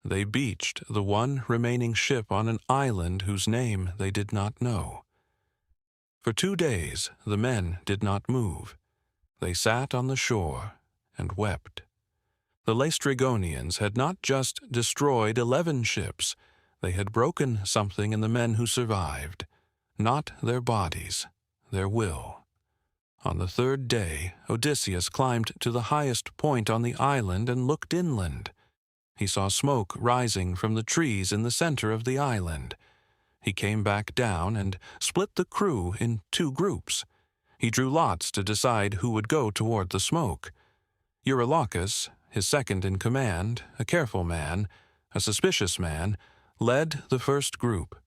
They beached the one remaining ship on an island whose name they did not know. For 2 days the men did not move. They sat on the shore and wept. The Laestrygonians had not just destroyed 11 ships, they had broken something in the men who survived, not their bodies, their will. On the 3rd day, Odysseus climbed to the highest point on the island and looked inland. He saw smoke rising from the trees in the center of the island. He came back down and split the crew in 2 groups. He drew lots to decide who would go toward the smoke. Eurylochus, his second in command, a careful man, a suspicious man, led the first group.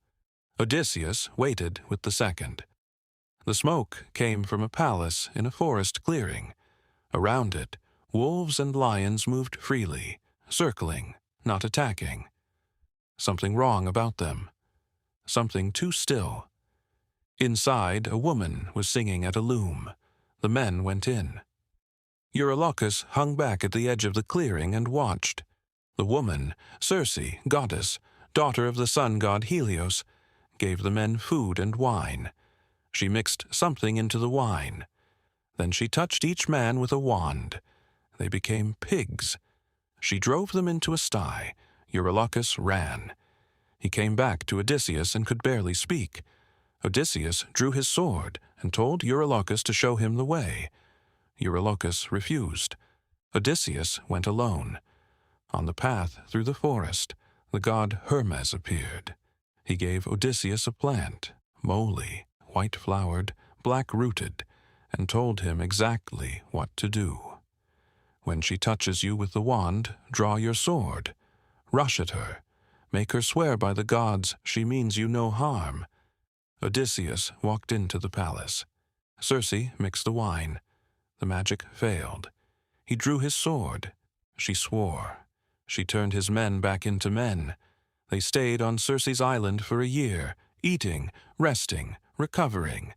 Odysseus waited with the second. The smoke came from a palace in a forest clearing. Around it, wolves and lions moved freely, circling, not attacking. Something wrong about them. Something too still. Inside, a woman was singing at a loom. The men went in. Eurylochus hung back at the edge of the clearing and watched. The woman, Circe, goddess, daughter of the sun god Helios, gave the men food and wine. She mixed something into the wine. Then she touched each man with a wand. They became pigs. She drove them into a sty. Eurylochus ran. He came back to Odysseus and could barely speak. Odysseus drew his sword and told Eurylochus to show him the way. Eurylochus refused. Odysseus went alone. On the path through the forest, the god Hermes appeared. He gave Odysseus a plant, moly, white-flowered, black-rooted, and told him exactly what to do. When she touches you with the wand, draw your sword. Rush at her. Make her swear by the gods she means you no harm. Odysseus walked into the palace. Circe mixed the wine. The magic failed. He drew his sword. She swore. She turned his men back into men. They stayed on Circe's island for a year, eating, resting, recovering.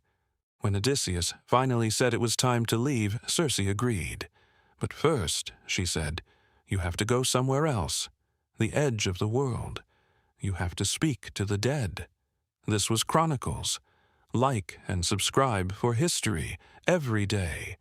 When Odysseus finally said it was time to leave, Circe agreed. But first, she said, you have to go somewhere else, the edge of the world. You have to speak to the dead. This was Chronicles. Like and subscribe for history every day.